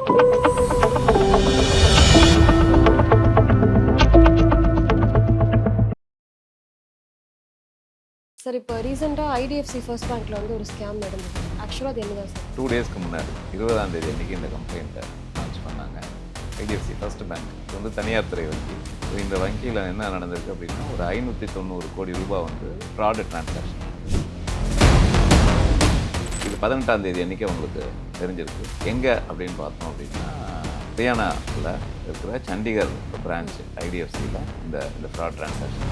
Sir இப்போ ரீசெண்டாக IDFC first பேங்க்கில் வந்து ஒரு ஸ்கேம் நடந்தது. ஆக்சுவலாக அது என்னதான் சார்? 2 டேஸ்க்கு முன்னாடி 20ஆம் தேதி அன்றைக்கி இந்த கம்ப்ளைண்ட்டை லான்ச் பண்ணாங்க. ஐடிஎஃப்சி ஃபர்ஸ்ட் பேங்க் இது வந்து தனியார் துறை வங்கி. ஸோ இந்த வங்கியில் என்ன நடந்திருக்கு அப்படின்னா ஒரு 590 கோடி ரூபாய் வந்து ஃப்ராடு டிரான்சாக்ஷன். இது 18ஆம் தேதி அன்றைக்கி அவங்களுக்கு தெரிஞ்சிருக்கு. எங்கே அப்படின்னு பார்த்தோம் அப்படின்னா ஹரியானாவில் இருக்கிற சண்டிகர் பிரான்ச் ஐடிஎஃப்சியில் இந்த ஃப்ராட் டிரான்சாக்ஷன்.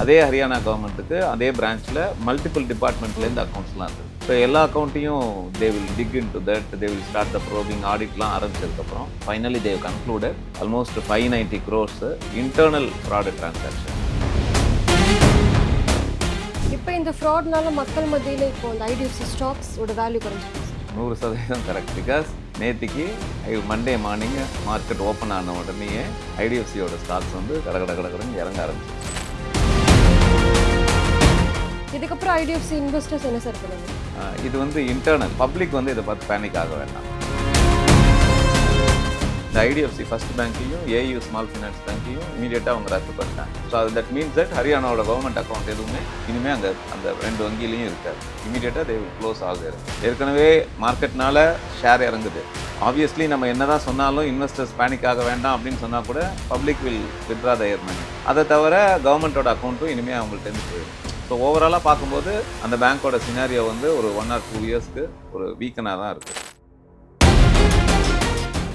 அதே ஹரியானா கவர்மெண்ட்டுக்கு அதே பிரான்ச்சில் மல்டிபிள் டிபார்ட்மெண்ட்லேருந்து அக்கௌண்ட்ஸ்லாம் இருக்குது. ஸோ எல்லா அக்கௌண்ட்டையும் they will dig in to that, they will start the probing ஆடிட்லாம் ஆரம்பிச்சதுக்கப்புறம் finally they concluded almost 590 crores internal fraud transaction. இப்போ இந்த ஃப்ராட்னால மக்கள் மத்தியில் இப்போ இந்த ஐடிஎஃப்சி ஸ்டாக்ஸோட வேல்யூ குறைஞ்சிருக்கு. 100% கரெக்ட். பிகாஸ் நேற்றுக்கு மண்டே மார்னிங் மார்க்கெட் ஓப்பன் ஆன உடனேயே ஐடிஎஃப்சியோட ஸ்டாக்ஸ் வந்து கடன்னு இறங்க ஆரம்பிச்சு. இதுக்கப்புறம் ஐடிஎஃப்சி இன்வெஸ்டர்ஸ் என்ன சார் பண்ணுங்க? இது வந்து இன்டர்னல், பப்ளிக் வந்து இதை பார்த்து பேனிக் ஆக வேண்டாம். இந்த ஐடிஎஃப்சி ஃபர்ஸ்ட் பேங்க்கையும் ஏயு ஸ்மால் ஃபினான்ஸ் பேங்க்கையும் இமீடியட்டாக அவங்க ரத்து பண்ணிட்டாங்க. ஸோ அது தட் மீன்ஸ் தட் ஹரியானாவோட கவர்மெண்ட் அக்கௌண்ட் எதுவுமே இனிமேல் அங்கே அந்த 2 வங்கியிலையும் இருக்காது. இமீடியட்டாக தே வில் க்ளோஸ் ஆகுது. ஏற்கனவே மார்க்கெட்னால ஷேர் இறங்குது. ஆப்வியஸ்லி நம்ம என்ன தான் சொன்னாலும் இன்வெஸ்டர்ஸ் பேனிக் ஆக வேண்டாம் அப்படின்னு சொன்னால் கூட பப்ளிக் வில் வித்ரா தயர் மணி. அதை தவிர கவர்மெண்ட்டோட அக்கௌண்ட்டும் இனிமேல் அவங்கள்ட்ட போயிடும். ஸோ ஓவராலாக பார்க்கும்போது அந்த பேங்க்கோட சினாரியோ வந்து ஒரு 1 or 2 இயர்ஸ்க்கு ஒரு வீக்கனாக தான் இருக்குது.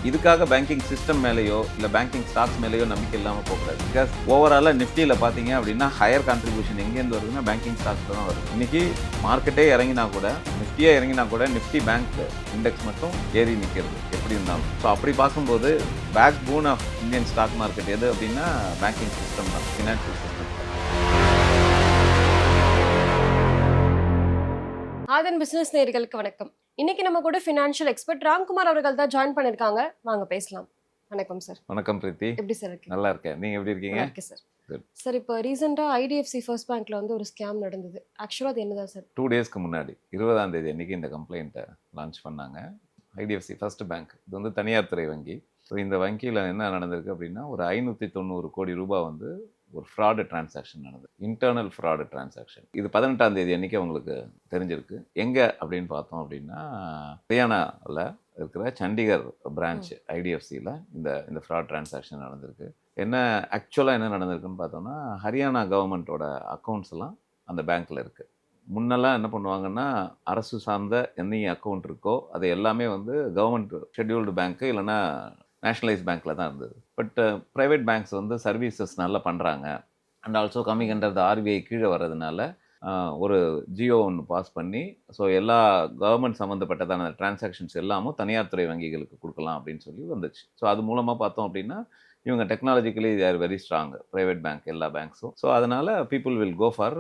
இதுக்காக பேங்கிங் சிஸ்டம் மேலேயோ இல்லை பேங்கிங் ஸ்டாக்ஸ் மேலேயோ நம்பிக்கை இல்லாமல் போகக்கூடாது. பிகாஸ் ஓவராலாக நிஃப்டியில் பார்த்தீங்க அப்படின்னா ஹையர் கான்ட்ரிபியூஷன் எங்கேருந்து வருதுன்னா பேங்கிங் ஸ்டாக்ஸில் தான் வருது. இன்றைக்கி மார்க்கெட்டே இறங்கினா கூட, நிஃப்டியே இறங்கினா கூட நிஃப்டி பேங்க் இண்டெக்ஸ் மட்டும் ஏறி நிற்கிறது எப்படி இருந்தாலும். ஸோ அப்படி பார்க்கும்போது backbone of Indian stock market எது அப்படின்னா பேங்கிங் சிஸ்டம் தான், ஃபினான்ஷியல் சிஸ்டம். ஆதன் பிசினஸ் நேயர்களுக்கு வணக்கம். இன்னைக்கு நம்ம கூட ஃபினான்ஷியல் எக்ஸ்பர்ட் ராம்குமார் அவர்கள் தான் ஜாயின் பண்ணிருக்காங்க. வாங்க பேசலாம். வணக்கம் சார். வணக்கம் பிரீத்தி. எப்படி சார் இருக்கீங்க? நல்லா இருக்கேன். நீங்க எப்படி இருக்கீங்க? Okay sir. சார் இப்போ ரீசெண்டாக ஐடிஎஃப்சி ஃபர்ஸ்ட் பேங்க்ல வந்து ஒரு ஸ்கேம் நடந்தது. ஆக்சுவலாக அது என்னதான் சார்? 2 டேஸ்க்கு முன்னாடி 20ஆம் தேதி அன்னைக்கு இந்த கம்ப்ளைண்ட்டை லான்ச் பண்ணாங்க. ஐடிஎஃப்சி ஃபர்ஸ்ட் பேங்க் இது வந்து தனியார் துறை வங்கி. ஸோ இந்த வங்கியில் என்ன நடந்திருக்கு அப்படின்னா ஒரு 590 கோடி ரூபாய் வந்து ஒரு ஃப்ராடு டிரான்சாக்ஷன் நடந்தது. Internal fraud transaction. இது 18ஆம் தேதி அன்றைக்கி அவங்களுக்கு தெரிஞ்சிருக்கு. எங்கே அப்படின்னு பார்த்தோம் அப்படின்னா ஹரியானாவில் இருக்கிற சண்டிகர் பிரான்ச் ஐடிஎஃப்சியில் இந்த ஃப்ராட் டிரான்சாக்ஷன் நடந்திருக்கு. ஆக்சுவலாக என்ன நடந்திருக்குன்னு பார்த்தோம்னா ஹரியானா கவர்மெண்ட்டோட அக்கௌண்ட்ஸ் எல்லாம் அந்த பேங்க்கில் இருக்குது. முன்னெல்லாம் என்ன பண்ணுவாங்கன்னா அரசு சார்ந்த என்ன அக்கௌண்ட் இருக்கோ அது எல்லாமே வந்து கவர்மெண்ட் ஷெட்யூல்டு பேங்க்கு இல்லைன்னா நேஷ்னலைஸ் பேங்க்கில் தான் இருந்தது. பட் ப்ரைவேட் பேங்க்ஸ் வந்து சர்வீசஸ் நல்லா பண்ணுறாங்க and also coming under the RBI கீழே வர்றதுனால ஒரு ஜியோ ஒன்று பாஸ் பண்ணி ஸோ எல்லா கவர்மெண்ட் சம்மந்தப்பட்டதான டிரான்சாக்ஷன்ஸ் எல்லாமும் தனியார் துறை வங்கிகளுக்கு கொடுக்கலாம் அப்படின்னு சொல்லி வந்துச்சு. ஸோ அது மூலமாக பார்த்தோம் அப்படின்னா இவங்க technologically they are very strong private bank எல்லா பேங்க்ஸும். ஸோ அதனால் people will go for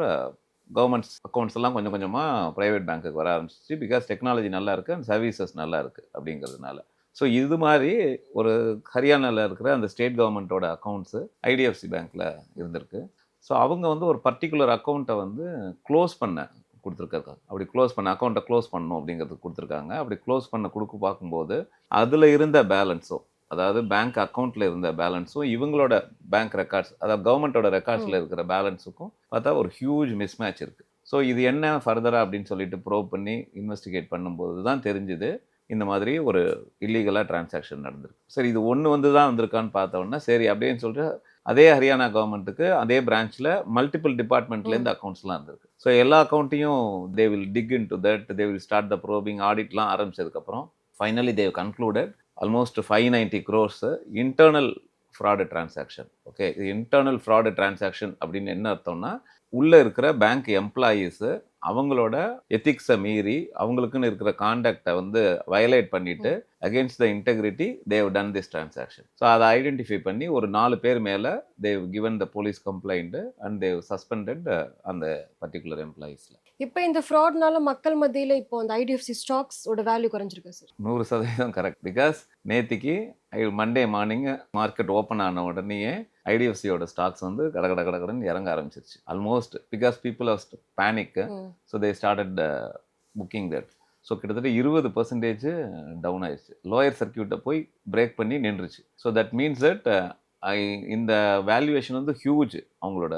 governments accounts எல்லாம் கொஞ்சம் கொஞ்சமாக ப்ரைவேட் பேங்க்குக்கு வர ஆரம்பிச்சிச்சு. பிகாஸ் டெக்னாலஜி நல்லா இருக்குது அண்ட் சர்வீசஸ் நல்லா இருக்குது அப்படிங்கிறதுனால. ஸோ இது மாதிரி ஒரு ஹரியானாவில் இருக்கிற அந்த ஸ்டேட் கவர்மெண்ட்டோட அக்கௌண்ட்ஸு ஐடிஎஃப்சி பேங்க்கில் இருந்திருக்கு. ஸோ அவங்க வந்து ஒரு பர்டிகுலர் அக்கௌண்ட்டை வந்து க்ளோஸ் பண்ண கொடுத்துருக்காங்க. அப்படி அக்கௌண்ட்டை க்ளோஸ் பண்ணணும் அப்படிங்கிறதுக்கு கொடுத்துருக்காங்க. அப்படி க்ளோஸ் பண்ண பார்க்கும்போது அதில் இருந்த பேலன்ஸும், அதாவது பேங்க் அக்கௌண்ட்டில் இருந்த பேலன்ஸும் இவங்களோட பேங்க் ரெக்கார்ட்ஸ், அதாவது கவர்மெண்ட்டோட ரெக்கார்ட்ஸில் இருக்கிற பேலன்ஸுக்கும் பார்த்தா ஒரு ஹியூஜ் மிஸ்மேட்ச் இருக்குது. ஸோ இது என்ன ஃபர்தராக அப்படின்னு சொல்லிட்டு ப்ரோவ் பண்ணி இன்வெஸ்டிகேட் பண்ணும்போது தான் தெரிஞ்சுது இந்த மாதிரி ஒரு இல்லீகலாக டிரான்சாக்ஷன் நடந்திருக்கு. சரி, இது ஒன்று வந்து தான் வந்திருக்கான்னு பார்த்தோன்னா சரி அப்படின்னு சொல்லிட்டு அதே ஹரியானா கவர்மெண்ட்டுக்கு அதே பிரான்ச்சில் மல்டிபிள் டிபார்ட்மெண்ட்லேருந்து அக்கௌண்ட்ஸ்லாம் இருந்திருக்கு. ஸோ எல்லா அக்கௌண்ட்டையும் they will dig in to that, they will start the probing ஆடிட்லாம் ஆரம்பிச்சதுக்கப்புறம் finally they concluded almost 590 crores internal fraud transaction. Okay, இது இன்டர்னல் ஃப்ராடு டிரான்சாக்ஷன் அப்படின்னு என்ன அர்த்தம்னா உள்ளே இருக்கிற பேங்க் எம்ப்ளாயீஸு அவங்களோட எத்திக்ஸை மீறி அவங்களுக்குன்னு இருக்கிற கான்டாக்டை வந்து வயலேட் பண்ணிட்டு against the integrity they've done this transaction. So அதை ஐடென்டிஃபை பண்ணி ஒரு 4 பேர் மேலே they've given the police complaint and they've suspended அந்த பர்டிகுலர் எம்ப்ளாயீஸில். இப்போ இந்த ஃப்ராட்னால மக்கள் மத்தியில் இப்போ அந்த ஐடிஎஃப்சி ஸ்டாக்ஸோட வேல்யூ குறைஞ்சிருக்கு சார். 100% கரெக்ட். பிகாஸ் நேற்றுக்கு மண்டே மார்னிங் மார்க்கெட் ஓப்பன் ஆன உடனேயே ஐடிஎஃப்சியோட ஸ்டாக்ஸ் வந்து கடன்னு இறங்க ஆரம்பிச்சிருச்சு. Almost because people are panic. So they started booking that. So கிட்டத்தட்ட 20% டவுன் ஆயிடுச்சு. லோயர் சர்க்கியூட்டை போய் பிரேக் பண்ணி நின்றுச்சு. ஸோ தட் மீன்ஸ் தட் இந்த வேல்யூவேஷன் வந்து ஹியூஜ் அவங்களோட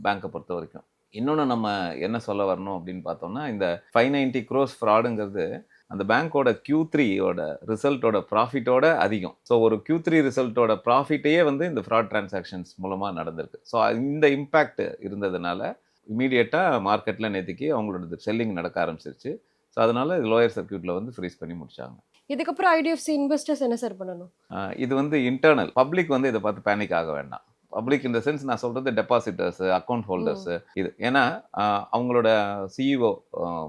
பேங்க்கை பொறுத்த வரைக்கும். இன்னொன்று நம்ம என்ன சொல்ல வரணும் அப்படின்னு பார்த்தோம்னா, இந்த 590 crores ஃப்ராடுங்கிறது அந்த பேங்க்கோட Q3யோட ரிசல்ட்டோட ப்ராஃபிட்டோட அதிகம். ஸோ ஒரு Q3 ரிசல்ட்டோட ப்ராஃபிட்டையே வந்து இந்த ஃப்ராட் டிரான்சாக்ஷன்ஸ் மூலமாக நடந்திருக்கு. ஸோ இந்த இம்பேக்ட் இருந்ததுனால இமீடியட்டாக மார்க்கெட்டில் நேற்றுக்கு அவங்களோட செல்லிங் நடக்க ஆரம்பிச்சிருச்சு. ஸோ அதனால லோயர் சர்க்கியூட்டில் வந்து ஃப்ரீஸ் பண்ணி முடிச்சாங்க. இதுக்கப்புறம் ஐடிஎஃப்சி இன்வெஸ்டர்ஸ் என்ன சார் பண்ணணும்? இது வந்து இன்டர்னல். பப்ளிக் வந்து இதை பார்த்து பேனிக் ஆக வேண்டாம். பப்ளிக் இந்த சென்ஸ் நான் சொல்கிறது டெபாசிட்டர்ஸு, அக்கௌண்ட் ஹோல்டர்ஸு இது. ஏன்னா அவங்களோட சிஇஓ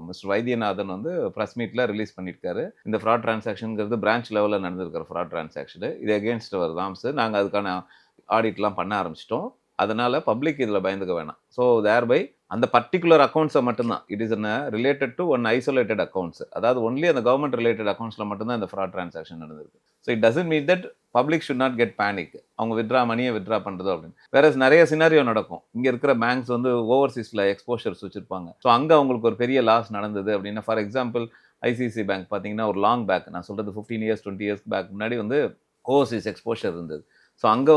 மிஸ்டர் வைத்தியநாதன் வந்து ப்ரெஸ் மீட்டில் ரிலீஸ் பண்ணியிருக்காரு. இந்த ஃப்ராட் டிரான்சாக்ஷனுங்கிறது பிரான்ச் லெவலில் நடந்திருக்கிற ஃப்ராட் டிரான்சாக்ஷனு. இது எகெயின்ஸ்ட் அவர் ராம்ஸு. நாங்கள் அதுக்கான ஆடிட்லாம் பண்ண ஆரம்பிச்சிட்டோம். அதனால் பப்ளிக் இதில் பயந்துக்க வேணாம். ஸோ தேர்பை அந்த பர்டிகுலர் அக்கௌண்ட்ஸை மட்டும்தான், it is related to one isolated accounts, அதாவது ஒன்லி அந்த கவர்மெண்ட் ரிலேட்டட் அக்கௌண்ட்ஸில் மட்டும்தான் இந்த ஃப்ராட் டிரான்சாக்ஷன் நடந்திருக்கு. So it doesn't mean that public should not get panic. அவங்க மணியை வித்ரா பண்ணுறதோ அப்படின்னு. வேற நிறைய சினாரியோ நடக்கும். இங்கே இருக்கிற பேங்க்ஸ் வந்து ஓவர்சீஸில் எக்ஸ்போஷர்ஸ் வச்சுருப்பாங்க. ஸோ அங்கே அவங்களுக்கு ஒரு பெரிய லாஸ் நடந்தது அப்படின்னா, ஃபார் எக்ஸாம்பிள் ஐசிஐசிஐ பேங்க் பார்த்தீங்கன்னா ஒரு லாங் பேக், நான் சொல்கிறது 15 years 20 years பேக் முன்னாடி வந்து ஓவர்சீஸ் எக்ஸ்போஷர் இருந்தது. ஸோ அங்கே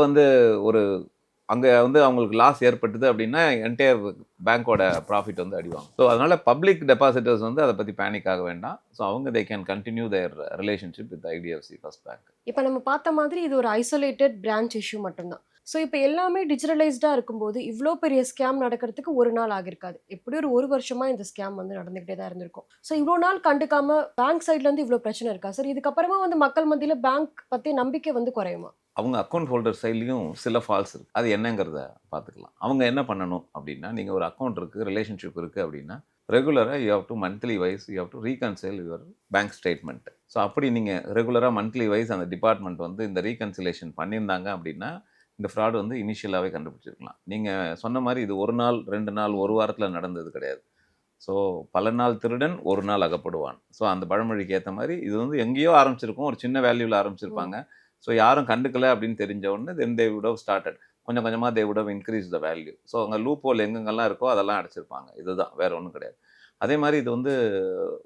வந்து அவங்களுக்கு லாஸ் ஏற்பட்டது அப்படின்னா என்டையர் பேங்க்கோட ப்ராஃபிட் வந்து அடிவாங்க. ஸோ அதனால் பப்ளிக் டெபாசிட்டர்ஸ் வந்து அதை பற்றி பேனிக் ஆக வேண்டாம். ஸோ அவங்க they can continue there relationship with IDFC first bank. இப்போ நம்ம பார்த்த மாதிரி இது ஒரு ஐசோலேட்டட் பிரான்ச் இஷ்யூ மட்டும்தான். ஸோ இப்போ எல்லாமே டிஜிட்டலைஸ்டாக இருக்கும்போது இவ்வளோ பெரிய ஸ்கேம் நடக்கிறதுக்கு ஒரு நாள் ஆகிருக்காது. எப்படி ஒரு வருஷமாக இந்த ஸ்கேம் வந்து நடந்துகிட்டே தான் இருந்திருக்கும். ஸோ இவ்வளோ நாள் கண்டுக்காம பேங்க் சைட்லேருந்து இவ்வளோ பிரச்சனை இருக்கா சார்? இதுக்கப்புறமா வந்து மக்கள் மத்தியில் பேங்க் பற்றி நம்பிக்கை வந்து குறையுமா? அவங்க அக்கௌண்ட் ஹோல்டர் சைட்லேயும் சில ஃபால்ஸ் இருக்குது. அது என்னங்கிறத பார்த்துக்கலாம். அவங்க என்ன பண்ணணும் அப்படின்னா, நீங்கள் ஒரு அக்கௌண்ட் இருக்குது, ரிலேஷன்ஷிப் இருக்குது அப்படின்னா ரெகுலராக you have to monthly wise you have to reconcile your bank statement. So அப்படி நீங்கள் ரெகுலராக மந்த்லி வைஸ் அந்த டிபார்ட்மெண்ட் வந்து இந்த ரீகன்சிலேஷன் பண்ணியிருந்தாங்க அப்படின்னா இந்த ஃப்ராட் வந்து இனிஷியலாகவே கண்டுபிடிச்சிருக்கலாம். நீங்கள் சொன்ன மாதிரி இது ஒரு நாள் 2 நாள் 1 வாரத்தில் நடந்தது கிடையாது. ஸோ பல நாள் திருடன் ஒரு நாள் அகப்படுவான். ஸோ அந்த பழமொழிக்கு ஏற்ற மாதிரி இது வந்து எங்கேயோ ஆரம்பிச்சிருக்கும், ஒரு சின்ன வேல்யூவில் ஆரம்பிச்சிருப்பாங்க. ஸோ யாரும் கண்டுக்கலை அப்படின்னு தெரிஞ்ச உடனே then they would have started. கொஞ்சம் கொஞ்சமாக they would have increase the value. So அங்கே லூப் ஹோல் எங்கெங்கெல்லாம் இருக்கோ அதெல்லாம் அடைச்சிருப்பாங்க. இதுதான், வேறு ஒன்றும் கிடையாது. அதே மாதிரி இது வந்து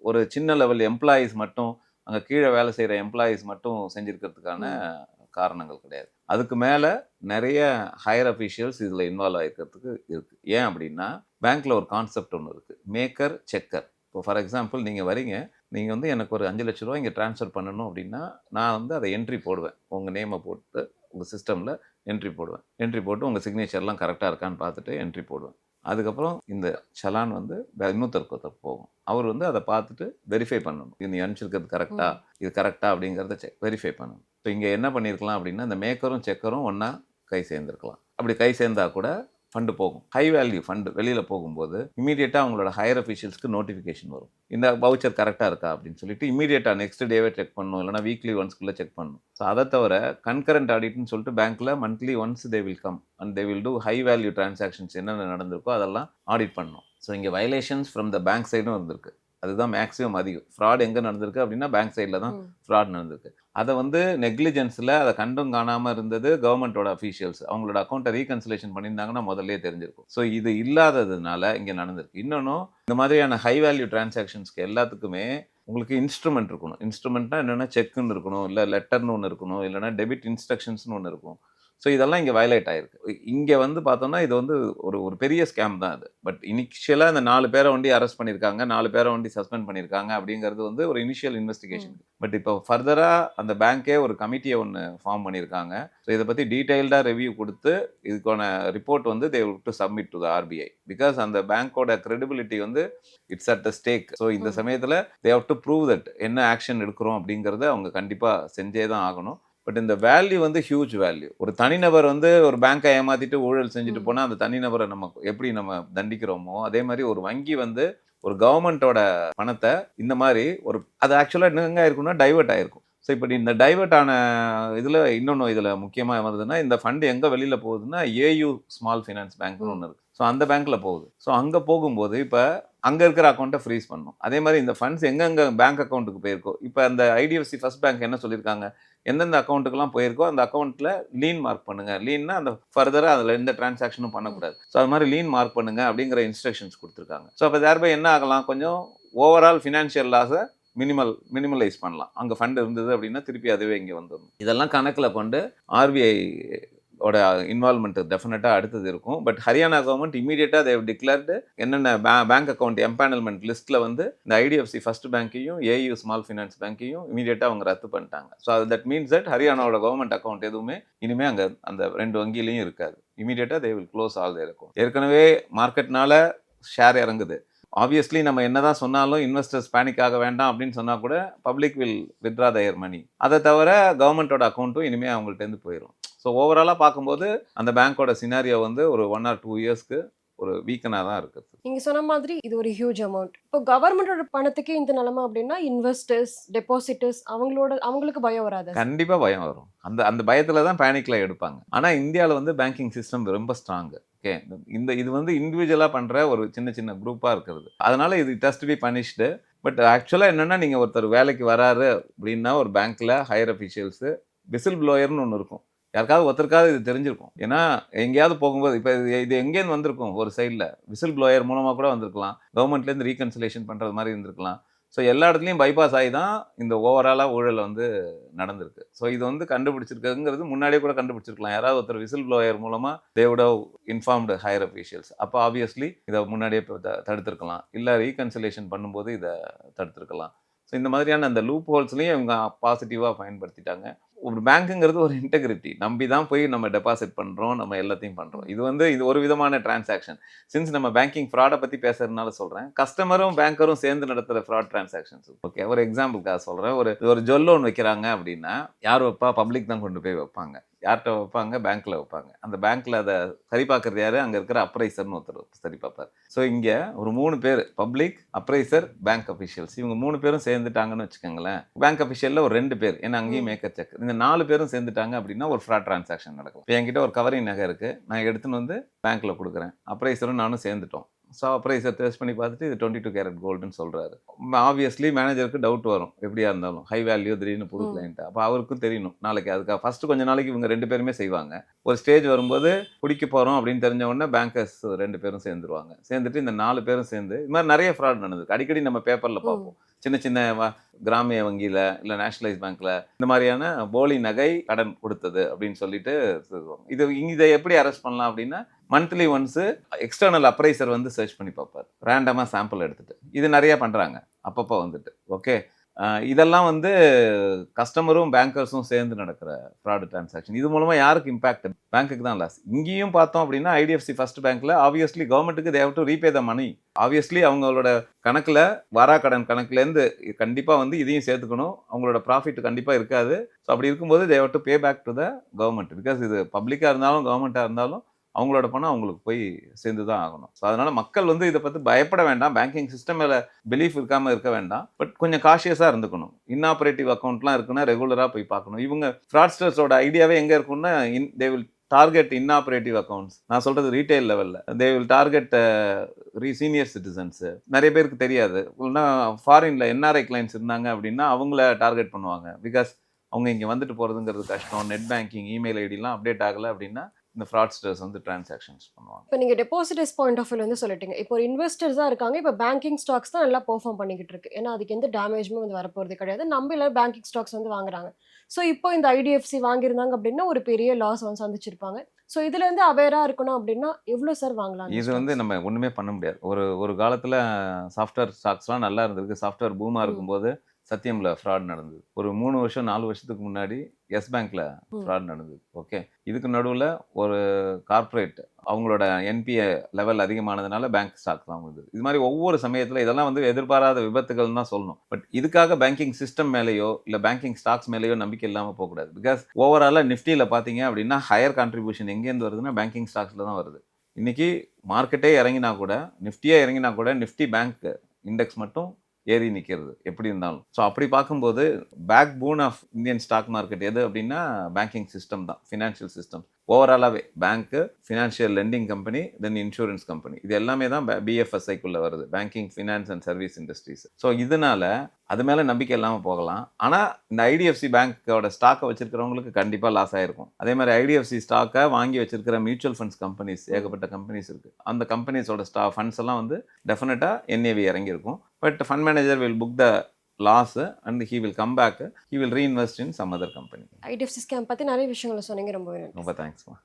ஒரு சின்ன லெவல் எம்ப்ளாயீஸ் மட்டும், அங்கே கீழே வேலை செய்கிற எம்ப்ளாயீஸ் மட்டும் செஞ்சுருக்கிறதுக்கான காரணங்கள் கிடையாது. அதுக்கு மேலே நிறைய ஹையர் அஃபீஷியல்ஸ் இதில் இன்வால்வ் ஆகிருக்கிறதுக்கு இருக்குது. ஏன் அப்படின்னா பேங்க்கில் ஒரு கான்செப்ட் ஒன்று இருக்குது, மேக்கர் செக்கர். இப்போ ஃபார் எக்ஸாம்பிள் நீங்கள் வரீங்க, நீங்கள் வந்து எனக்கு ஒரு 5 லட்ச ரூபா இங்கே ட்ரான்ஸ்ஃபர் பண்ணணும் அப்படின்னா நான் வந்து அதை என்ட்ரி போடுவேன். உங்கள் நேமை போட்டு உங்கள் சிஸ்டமில் என்ட்ரி போடுவேன். என்ட்ரி போட்டு உங்கள் சிக்னேச்சர்லாம் கரெக்டாக இருக்கான்னு பார்த்துட்டு என்ட்ரி போடுவேன். அதுக்கப்புறம் இந்த சலான் வந்து இன்னொருத்தருக்கு போகும். அவர் வந்து அதை பார்த்துட்டு வெரிஃபை பண்ணணும். இது நீ அனுப்பிச்சிருக்கிறது கரெக்டாக, இது கரெக்டாக அப்படிங்கிறத வெரிஃபை பண்ணணும். இப்போ இங்கே என்ன பண்ணியிருக்கலாம் அப்படின்னா, இந்த மேக்கரும் செக்கரும் ஒன்றா கை சேர்ந்துருக்கலாம். அப்படி கை சேர்ந்தா கூட ஃபண்டு போகும். ஹை வேல்யூ ஃபண்டு வெளியில் போகும்போது இமீடியட்டாக அவங்களோட ஹையர் அஃபீஷியல்ஸ்க்கு நோட்டிஃபிகேஷன் வரும், இந்த வவுச்சர் கரெக்டாக இருக்கா அப்படின்னு சொல்லிட்டு இமீடியட்டாக நெக்ஸ்ட் டேவே செக் பண்ணணும், இல்லைனா வீக்லி ஒன்ஸ்க்குள்ளே செக் பண்ணணும். ஸோ அதை தவிர கன்கரண்ட் ஆடிட்னு சொல்லிட்டு பேங்க்கில் monthly once they will come and they will do high value transactions என்னென்ன நடந்திருக்கோ அதெல்லாம் ஆடிட் பண்ணணும். ஸோ இங்கே வயலேஷன்ஸ் ஃப்ரம் த பேங்க் சைடும் இருந்திருக்கு. அதுதான் மேக்ஸிமம் அதிகம். ஃப்ராட் எங்கே நடந்திருக்கு அப்படின்னா பேங்க் சைடில் தான் ஃப்ராட் நடந்திருக்கு. அதை வந்து நெக்லிஜென்ஸில் அதை கண்டும் காணாமல் இருந்தது கவர்மெண்ட்டோட அஃபீஷியல்ஸ். அவங்களோட அக்கௌண்ட்டை ரீகன்சிலேஷன் பண்ணியிருந்தாங்கன்னா முதல்லே தெரிஞ்சிருக்கும். ஸோ இது இல்லாததுனால இங்கே நடந்திருக்கு. இன்னொன்றும் இந்த மாதிரியான ஹை வேல்யூ டிரான்சாக்ஷன்ஸ்க்கு எல்லாத்துக்குமே உங்களுக்கு இன்ஸ்ட்ருமெண்ட் இருக்கணும். இன்ஸ்ட்ருமெண்ட்னா என்னென்னா செக்குன்னு இருக்கணும், இல்லை லெட்டர்னு ஒன்று இருக்கணும், இல்லைனா டெபிட் இன்ஸ்ட்ரக்ஷன்ஸ்னு ஒன்று இருக்கும். ஸோ இதெல்லாம் இங்கே வயலேட் ஆகிருக்கு. இங்கே வந்து பார்த்தோம்னா இது வந்து ஒரு பெரிய ஸ்கேம் தான் அது. பட் இனிஷியலாக இந்த 4 பேரை வண்டி அரெஸ்ட் பண்ணியிருக்காங்க, 4 பேரை வண்டி சஸ்பெண்ட் பண்ணியிருக்காங்க அப்படிங்கிறது வந்து ஒரு இனிஷியல் இன்வெஸ்டிகேஷன். பட் இப்போ ஃபர்தராக அந்த பேங்க்கே ஒரு கமிட்டியை ஒன்று ஃபார்ம் பண்ணியிருக்காங்க. ஸோ இதை பற்றி டீட்டெயில்டாக ரிவ்யூ கொடுத்து இதுக்கான ரிப்போர்ட் வந்து they will to submit to the RBI. Because அந்த பேங்க்கோட கிரெடிபிலிட்டி வந்து it's at the stake. So இந்த சமயத்தில் they have to prove that என்ன ஆக்ஷன் எடுக்கிறோம் அப்படிங்கிறத அவங்க கண்டிப்பாக செஞ்சே தான் ஆகணும். பட் இந்த வேல்யூ வந்து ஹியூஜ் வேல்யூ. ஒரு தனிநபர் வந்து ஒரு பேங்கை ஏமாத்திட்டு ஊழல் செஞ்சுட்டு போனால் அந்த தனிநபரை நம்ம எப்படி நம்ம தண்டிக்கிறோமோ அதே மாதிரி ஒரு வங்கி வந்து ஒரு கவர்மெண்ட்டோட பணத்தை இந்த மாதிரி அது ஆக்சுவலாக இன்னும் இருக்குன்னா டைவெர்ட் ஆகிருக்கும். ஸோ இப்படி இந்த டைவெர்ட் ஆன இதில் இன்னொன்று இதில் முக்கியமாக வந்ததுன்னா, இந்த ஃபண்டு எங்கே வெளியில் போகுதுன்னா ஏயு ஸ்மால் ஃபைனான்ஸ் பேங்க்னு ஒன்று இருக்குது. ஸோ அந்த பேங்க்கில் போகுது. ஸோ அங்கே போகும்போது இப்போ அங்கே இருக்கிற அக்கௌண்ட்டை ஃப்ரீஸ் பண்ணணும். அதே மாதிரி இந்த ஃபண்ட்ஸ் எங்கெங்கே பேங்க் அக்கௌண்ட்டுக்கு போயிருக்கோ, இப்போ அந்த ஐடிஎஃப்சி ஃபர்ஸ்ட் பேங்க் என்ன சொல்லியிருக்காங்க, எந்தெந்த அக்கௌண்ட்டுக்கெல்லாம் போயிருக்கோ அந்த அக்கௌண்ட்டில் லீன் மார்க் பண்ணுங்கள். லீன்னா அந்த ஃபர்தராக அதில் எந்த டிரான்சாக்ஷனும் பண்ணக்கூடாது. ஸோ அது மாதிரி லீன் மார்க் பண்ணுங்கள் அப்படிங்கிற இன்ஸ்ட்ரக்ஷன்ஸ் கொடுத்துருக்காங்க. ஸோ அப்போ தேர்பை என்ன ஆகலாம், கொஞ்சம் ஓவரால் ஃபினான்ஷியல் லாஸை மினிமலைஸ் பண்ணலாம். அங்கே ஃபண்ட் இருந்தது அப்படின்னா திருப்பி அதுவே இங்கே வந்துடும். இதெல்லாம் கணக்கில் கொண்டு ஆர்பிஐ ஓட இன்வால்மெண்ட் டெஃபினட்டாக அடுத்தது இருக்கும். பட் ஹரியானா கவர்மெண்ட் இமீடியட்டாக தேவ் டிக்ளேர்டு என்னென்ன பேங்க் அக்கௌண்ட் எம்பேனல்மெண்ட் லிஸ்ட்டில் வந்து இந்த ஐடிஎஃப்சி ஃபர்ஸ்ட் பேங்க்கையும் ஏயு ஸ்மால் ஃபினான்ஸ் பேங்க்கையும் இமீடியட்டாக அவங்க ரத்து பண்ணிட்டாங்க. ஸோ தட் மீன்ஸ் தட் ஹரியானாவோட கவர்மெண்ட் அக்கௌண்ட் எதுவுமே இனிமேல் அங்கே அந்த 2 வங்கியிலையும் இருக்காது. இமீடியட்டாக they will close all their account. ஏற்கனவே மார்க்கெட்னால ஷேர் இறங்குது. ஆப்வியஸ்லி நம்ம என்னதான் சொன்னாலும் இன்வெஸ்டர்ஸ் பேனிக் ஆக வேண்டாம் அப்படின்னு சொன்னால் கூட பப்ளிக் வில் வித்ரா தயர் மணி. அதை தவிர கவர்மெண்ட்டோட அக்கௌண்ட்டும் இனிமேல் அவங்கள்ட்டேருந்து போயிடும். ஸோ ஓவராலாக பார்க்கும்போது அந்த பேங்க்கோட சினாரியோ வந்து ஒரு 1 or 2 இயர்ஸ்க்கு ஒரு வீக்கனாக தான் இருக்குது. நீங்க சொன்ன மாதிரி இது ஒரு ஹியூஜ் அமௌண்ட். இப்போ கவர்மெண்டோட பணத்துக்கே இந்த நிலைமை அப்படின்னா இன்வெஸ்டர்ஸ், டெபாசிட்டர்ஸ் அவங்களுக்கு பயம் வராது? கண்டிப்பாக பயம் வரும். அந்த பயத்தில் தான் பேனிக்கில் எடுப்பாங்க. ஆனால் இந்தியாவில் வந்து பேங்கிங் சிஸ்டம் ரொம்ப ஸ்ட்ராங்கு. ஓகே, இது வந்து இண்டிவிஜுவலாக பண்ணுற ஒரு சின்ன சின்ன குரூப்பாக இருக்கிறது. அதனால இது டஸ்ட் பி பனிஷ்டு. பட் ஆக்சுவலாக என்னென்னா, நீங்கள் ஒருத்தர் வேலைக்கு வராரு அப்படின்னா ஒரு பேங்க்கில் ஹையர் அஃபிஷியல்ஸு விசில் ப்ளோயர்னு ஒன்று இருக்கும். யாருக்காவது ஒருத்தருக்காவது இது தெரிஞ்சிருக்கும். ஏன்னா எங்கேயாவது போகும்போது இப்போ இது எங்கேருந்து வந்திருக்கும், ஒரு சைடில் விசில் ப்ளோயர் மூலமாக கூட வந்திருக்கலாம், கவர்மெண்ட்லேருந்து ரீகன்சிலேஷன் பண்ணுறது மாதிரி இருந்திருக்கலாம். ஸோ எல்லா இடத்துலையும் பைபாஸ் ஆகி தான் இந்த ஓவராலாக ஊழல் வந்து நடந்திருக்கு. ஸோ இது வந்து கண்டுபிடிச்சிருக்குங்கிறது முன்னாடியே கூட கண்டுபிடிச்சிருக்கலாம். யாராவது ஒருத்தர் விசில் ப்ளோயர் மூலமாக they would have informed higher officials. அப்போ ஆப்வியஸ்லி இதை முன்னாடியே தடுத்திருக்கலாம், இல்லை ரீகன்சிலேஷன் பண்ணும்போது இதை தடுத்திருக்கலாம். ஸோ இந்த மாதிரியான அந்த லூப் ஹோல்ஸ்லையும் இவங்க பாசிட்டிவாக பயன்படுத்திட்டாங்க. ஒரு பேங்க்குங்கிறது ஒரு இன்டெகிரிட்டி, நம்பி தான் போய் நம்ம டெபாசிட் பண்ணுறோம், நம்ம எல்லாத்தையும் பண்ணுறோம். இது ஒரு விதமான டிரான்சாக்ஷன். சின்ஸ் நம்ம பேங்கிங் ஃப்ராடை பற்றி பேசுறதுனால சொல்கிறேன், கஸ்டமரும் பேங்கரும் சேர்ந்து நடத்துகிற ஃப்ராட் டிரான்சாக்ஷன்ஸ். ஓகே, ஒரு எக்ஸாம்பிளுக்காக சொல்கிறேன். ஒரு ஜுவல் லோன் வைக்கிறாங்க அப்படின்னா யார் வைப்பா? பப்ளிக் தான் கொண்டு போய் வைப்பாங்க. யார்கிட்ட வைப்பாங்க? பேங்க்கில் வைப்பாங்க. அந்த பேங்க்கில் அதை சரி பார்க்குறது யார்? அங்கே இருக்கிற அப்ரைசர்னு ஒருத்தர் சரி பார்ப்பார். ஸோ இங்கே ஒரு 3 பேர், பப்ளிக், அப்ரைசர், பேங்க் அஃபிஷியல்ஸ், இவங்க 3 பேரும் சேர்ந்துட்டாங்கன்னு வச்சுக்கோங்களேன். பேங்க் அஃபிஷியலில் ஒரு 2 பேர், ஏன்னா அங்கேயும் மேக்கர் செக், இந்த 4 பேரும் சேர்ந்துட்டாங்க அப்படின்னா ஒரு ஃப்ராட் டிரான்சாக்ஷன் நடக்கும். இப்போ என்கிட்ட ஒரு கவரிங் நகை இருக்குது, நான் எடுத்துன்னு வந்து பேங்க்கில் கொடுக்குறேன், அப்ரைசரும் நானும் சேர்ந்துட்டோம். ஸோ அப்ரைசர் டெஸ்ட் பண்ணி பார்த்துட்டு இது 22 கேரட் கோல்டுன்னு சொல்கிறாரு. ஆப்வியஸ்லி மேனேஜருக்கு டவுட் வரும், எப்படியா இருந்தாலும் ஹை வேல்யூ திடீர்னு புது கிளைண்ட்டு. அப்போ அவருக்கும் தெரியணும் நாளைக்கு அதுக்காக ஃபஸ்ட்டு கொஞ்சம் நாளைக்கு இவங்க 2 பேருமே செய்வாங்க. ஒரு ஸ்டேஜ் வரும்போது பிடிக்க போகிறோம் அப்படின்னு தெரிஞ்ச உடனே பேங்கர்ஸ் 2 பேரும் சேர்ந்துருவாங்க. சேர்ந்துட்டு இந்த 4 பேரும் சேர்ந்து இது மாதிரி நிறைய ஃப்ராட் நடந்தது. அடிக்கடி நம்ம பேப்பரில் பார்ப்போம். சின்ன சின்ன கிராமிய வங்கியில் இல்லை நேஷனலைஸ் பேங்க்கில் இந்த மாதிரியான போலி நகை கடன் கொடுத்தது அப்படின்னு சொல்லிட்டு இதை எப்படி அரெஸ்ட் பண்ணலாம் அப்படின்னா, மந்த்லி ஒன்ஸு எக்ஸ்டர்னல் அப்ரைசர் வந்து சர்ச் பண்ணி பார்ப்பார், ரேண்டமாக சாம்பிள் எடுத்துகிட்டு. இது நிறையா பண்ணுறாங்க அப்பப்போ வந்துட்டு. ஓகே, இதெல்லாம் வந்து கஸ்டமரும் பேங்கர்ஸும் சேர்ந்து நடக்கிற ஃப்ராடு டிரான்சாக்ஷன். இது மூலமாக யாருக்கு இம்பாக்ட்? பேங்க்குக்கு தான் லாஸ். இங்கேயும் பார்த்தோம் அப்படின்னா ஐடிஎஃப்சி ஃபர்ஸ்ட் பேங்க்கில் ஆப்வியஸ்லி கவர்மெண்ட்டுக்கு they have to repay the money. Obviously அவங்களோட கணக்கில் வாராக்கடன் கணக்குலேருந்து கண்டிப்பாக வந்து இதையும் சேர்த்துக்கணும். அவங்களோட ப்ராஃபிட் கண்டிப்பாக இருக்காது. ஸோ அப்படி இருக்கும்போது they have to pay back to the government. Because இது பப்ளிக்காக இருந்தாலும் கவர்மெண்ட்டாக இருந்தாலும் அவங்களோட பணம் அவங்களுக்கு போய் சேர்ந்து தான் ஆகணும். ஸோ அதனால் மக்கள் வந்து இதை பற்றி பயப்பட வேண்டாம், பேங்கிங் சிஸ்டம் மேலே பிலீஃப் இருக்காமல் இருக்க வேண்டாம். பட் கொஞ்சம் காஷியஸாக இருந்துக்கணும். இன்னாபரேட்டிவ் அக்கௌண்ட்லாம் இருக்குன்னா ரெகுலராக போய் பார்க்கணும். இவங்க ஃப்ராட்ஸ்டர்ஸோட ஐடியாவே எங்கே இருக்குன்னா, they will target inoperative accounts. நான் சொல்கிறது ரீட்டைல் லெவலில். They will target senior citizens. நிறைய பேருக்கு தெரியாது. இல்லைன்னா ஃபாரினில் என்ஆர்ஐ கிளைண்ட்ஸ் இருந்தாங்க அப்படின்னா அவங்கள டார்கெட் பண்ணுவாங்க. பிகாஸ் அவங்க இங்கே வந்துட்டு போகிறதுங்கிறது கஷ்டம். நெட் பேங்கிங், இமெயில் ஐடிலாம் அப்டேட் ஆகலை அப்படின்னா இந்த ஃப்ராட்ஸ்டர்ஸ் வந்து டிரான்சாக்ஷன்ஸ் பண்ணுவாங்க. இப்போ நீங்கள் டெபாசிட்டர்ஸ் பாயிண்ட் ஆஃப் வியூ வந்து சொல்லிட்டீங்க. இப்போ ஒரு இன்வெஸ்டர்ஸாக இருக்காங்க, இப்போ பேங்கிங் ஸ்டாக்ஸ் தான் நல்லா பெர்ஃபார்ம் பண்ணிக்கிட்டு இருக்கு. ஏன்னா அதுக்கு எந்த டேமேஜுமே வந்து வரப்போகிறது கிடையாது. நம்ம எல்லாரும் பேங்கிங் ஸ்டாக்ஸ் வந்து வாங்குறாங்க. ஸோ இப்போ இந்த ஐடிஎஃப்சி வாங்கியிருந்தாங்க அப்படின்னா ஒரு பெரிய லாஸ் வந்து சந்திச்சிருப்பாங்க. ஸோ இதுலேருந்து அவேராக இருக்கணும் அப்படின்னா எவ்வளோ சார் வாங்கலாம்? இது வந்து நம்ம ஒன்றுமே பண்ண முடியாது. ஒரு காலத்தில் சாஃப்ட்வேர் ஸ்டாக்ஸ்லாம் நல்லா இருந்திருக்கு. சாஃப்ட்வேர் பூமாக இருக்கும்போது சத்தியம்ல ஃப்ராட் நடந்தது. ஒரு 3 வருஷம் 4 வருஷத்துக்கு முன்னாடி எஸ் பேங்க்ல ஃப்ராட் நடந்தது. ஓகே, இதுக்கு நடுவில் ஒரு கார்ப்பரேட் அவங்களோட என்பிஏ லெவல் அதிகமானதுனால பேங்க் ஸ்டாக் தான் வந்தது. இது மாதிரி ஒவ்வொரு சமயத்தில் இதெல்லாம் வந்து எதிர்பாராத விபத்துகள் தான் சொல்லணும். பட் இதுக்காக பேங்கிங் சிஸ்டம் மேலேயோ இல்லை பேங்கிங் ஸ்டாக்ஸ் மேலேயோ நம்பிக்கை இல்லாமல் போகக்கூடாது. பிகாஸ் ஓவராலாக நிஃப்டியில் பார்த்தீங்க அப்படின்னா ஹையர் கான்ட்ரிபியூஷன் எங்கேருந்து வருதுன்னா பேங்கிங் ஸ்டாக்ஸில் தான் வருது. இன்னைக்கு மார்க்கெட்டே இறங்கினா கூட, நிஃப்டியே இறங்கினா கூட நிஃப்டி பேங்க் இண்டெக்ஸ் மட்டும் ஏறி நிற்கிறது எப்படி இருந்தாலும். ஸோ அப்படி பார்க்கும்போது backbone of Indian stock market எது அப்படின்னா பேங்கிங் சிஸ்டம் தான், ஃபினான்ஷியல் சிஸ்டம். ஓவராலாகவே bank, financial lending company, then insurance company, இது எல்லாமே தான் பிஎஃப்எஸ்ஐக்குள்ளே வருது, banking finance and service industries. So இதனால அது மேலே நம்பிக்கை இல்லாமல் போகலாம். ஆனால் இந்த ஐடிஎஃப்சி பேங்க்கோட ஸ்டாக்கை வச்சிருக்கிறவங்களுக்கு கண்டிப்பாக லாஸ் ஆகிருக்கும். அதே மாதிரி ஐடிஎஃப்சி ஸ்டாக்கை வாங்கி வச்சிருக்கிற மியூச்சுவல் ஃபண்ட்ஸ் கம்பெனிஸ் ஏகப்பட்ட கம்பெனிஸ் இருக்குது. அந்த கம்பெனிஸோட ஃபண்ட்ஸ் எல்லாம் வந்து டெஃபினட்டாக என்ஏவி இறங்கியிருக்கும். But fund manager will book the loss and he will come back, he will reinvest in some other company. IDFC scam பற்றி நிறைய விஷயங்களை சொன்னீங்க, ரொம்பவே நன்றி. ரொம்ப தேங்க்ஸ்மா.